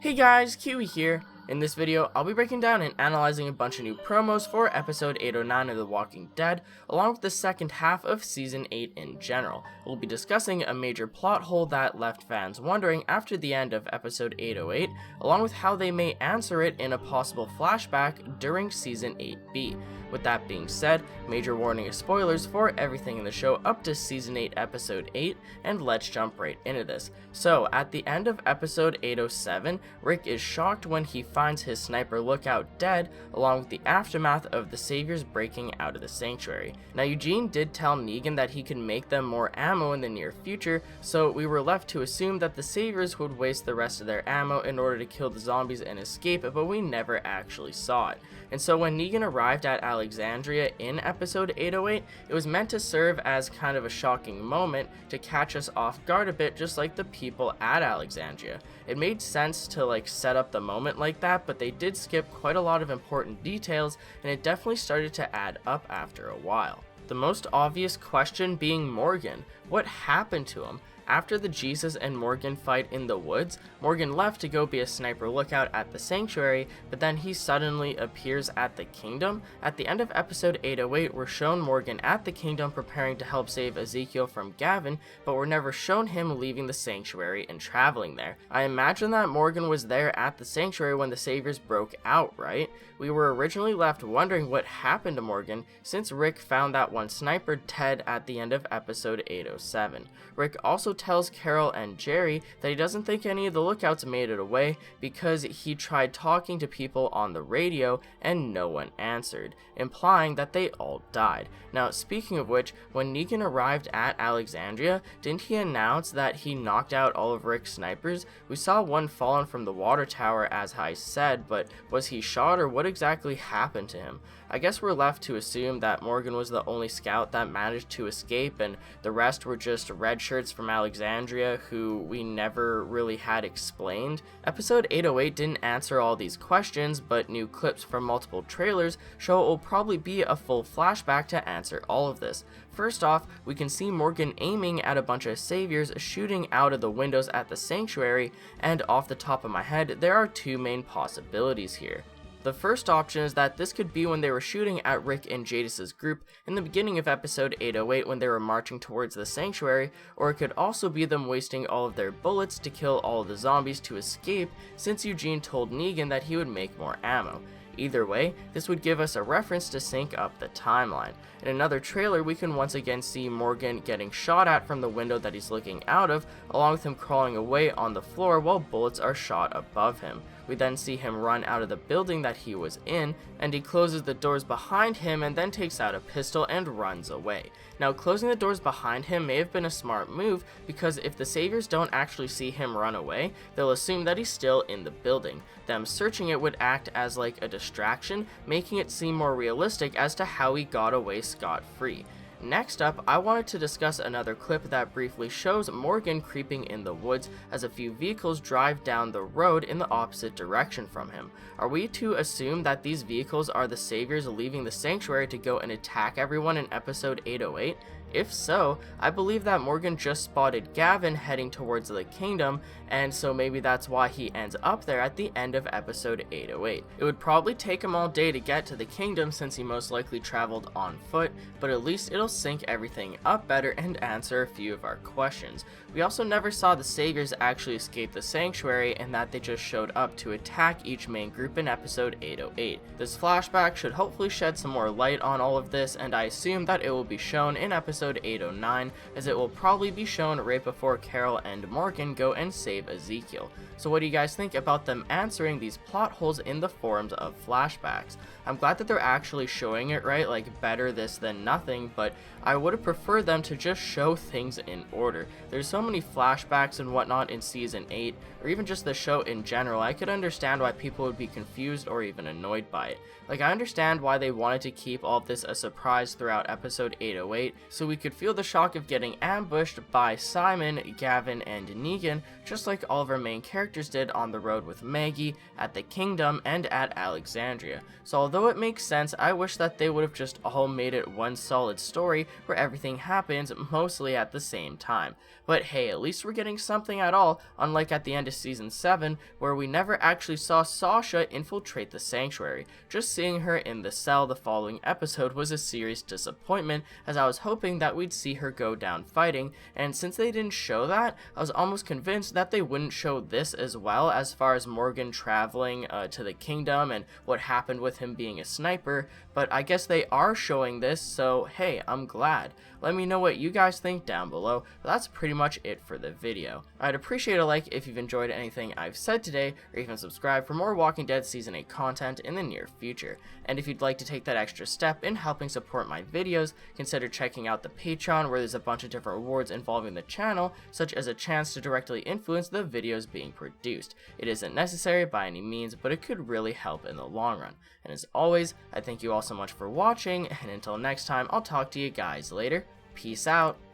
Hey guys, Kiwi here. In this video, I'll be breaking down and analyzing a bunch of new promos for episode 809 of The Walking Dead, along with the second half of season 8 in general. We'll be discussing a major plot hole that left fans wondering after the end of episode 808, along with how they may answer it in a possible flashback during season 8B. With that being said, major warning of spoilers for everything in the show up to season 8 episode 8, and let's jump right into this. So, at the end of episode 807, Rick is shocked when he finds his sniper lookout dead, along with the aftermath of the saviors breaking out of the sanctuary. Now, Eugene did tell Negan that he could make them more ammo in the near future, so we were left to assume that the saviors would waste the rest of their ammo in order to kill the zombies and escape, but we never actually saw it. And so when Negan arrived at Alexandria in episode 808, it was meant to serve as kind of a shocking moment to catch us off guard a bit, just like the people at Alexandria. It made sense to set up the moment like that, but they did skip quite a lot of important details, and it definitely started to add up after a while. The most obvious question being Morgan. What happened to him? After the Jesus and Morgan fight in the woods, Morgan left to go be a sniper lookout at the sanctuary, but then he suddenly appears at the kingdom. At the end of episode 808, we're shown Morgan at the kingdom preparing to help save Ezekiel from Gavin, but we're never shown him leaving the sanctuary and traveling there. I imagine that Morgan was there at the sanctuary when the saviors broke out, right? We were originally left wondering what happened to Morgan since Rick found that one sniper dead at the end of episode 807. Rick also tells Carol and Jerry that he doesn't think any of the lookouts made it away because he tried talking to people on the radio and no one answered, implying that they all died. Now, speaking of which, when Negan arrived at Alexandria, didn't he announce that he knocked out all of Rick's snipers? We saw one fallen from the water tower as I said, but was he shot or what exactly happened to him? I guess we're left to assume that Morgan was the only scout that managed to escape and the rest were just red shirts from Alexandria who we never really had explained. Episode 808 didn't answer all these questions, but new clips from multiple trailers show it will probably be a full flashback to answer all of this. First off, we can see Morgan aiming at a bunch of saviors shooting out of the windows at the sanctuary, and off the top of my head, there are two main possibilities here. The first option is that this could be when they were shooting at Rick and Jadis' group in the beginning of episode 808 when they were marching towards the sanctuary, or it could also be them wasting all of their bullets to kill all of the zombies to escape since Eugene told Negan that he would make more ammo. Either way, this would give us a reference to sync up the timeline. In another trailer, we can once again see Morgan getting shot at from the window that he's looking out of, along with him crawling away on the floor while bullets are shot above him. We then see him run out of the building that he was in, and he closes the doors behind him and then takes out a pistol and runs away. Now, closing the doors behind him may have been a smart move because if the saviors don't actually see him run away, they'll assume that he's still in the building. Them searching it would act as like a distraction, making it seem more realistic as to how he got away scot-free. Next up, I wanted to discuss another clip that briefly shows Morgan creeping in the woods as a few vehicles drive down the road in the opposite direction from him. Are we to assume that these vehicles are the saviors leaving the sanctuary to go and attack everyone in episode 808? If so, I believe that Morgan just spotted Gavin heading towards the kingdom, and so maybe that's why he ends up there at the end of episode 808. It would probably take him all day to get to the kingdom since he most likely traveled on foot, but at least it'll sync everything up better and answer a few of our questions. We also never saw the saviors actually escape the sanctuary and that they just showed up to attack each main group in episode 808. This flashback should hopefully shed some more light on all of this, and I assume that it will be shown in episode 809, as it will probably be shown right before Carol and Morgan go and save Ezekiel. So what do you guys think about them answering these plot holes in the forms of flashbacks? I'm glad that they're actually showing it right, better this than nothing, but I would have preferred them to just show things in order. There's so many flashbacks and whatnot in season 8, or even just the show in general. I could understand why people would be confused or even annoyed by it. I understand why they wanted to keep all of this a surprise throughout episode 808, so we could feel the shock of getting ambushed by Simon, Gavin, and Negan, just like all of our main characters did on the road with Maggie, at the Kingdom, and at Alexandria. So although it makes sense, I wish that they would have just all made it one solid story where everything happens mostly at the same time. But hey, at least we're getting something at all, unlike at the end of Season 7, where we never actually saw Sasha infiltrate the Sanctuary. Just seeing her in the cell the following episode was a serious disappointment, as I was hoping that we'd see her go down fighting, and since they didn't show that, I was almost convinced that they wouldn't show this as well, as far as Morgan traveling to the Kingdom and what happened with him being a sniper, but I guess they are showing this, so hey, I'm glad. Let me know what you guys think down below, but that's pretty much it for the video. I'd appreciate a like if you've enjoyed anything I've said today, or even subscribe for more Walking Dead Season 8 content in the near future. And if you'd like to take that extra step in helping support my videos, consider checking out the Patreon, where there's a bunch of different rewards involving the channel, such as a chance to directly influence the videos being produced. It isn't necessary by any means, but it could really help in the long run. And as always, I thank you all so much for watching, and until next time, I'll talk to you guys later. Peace out.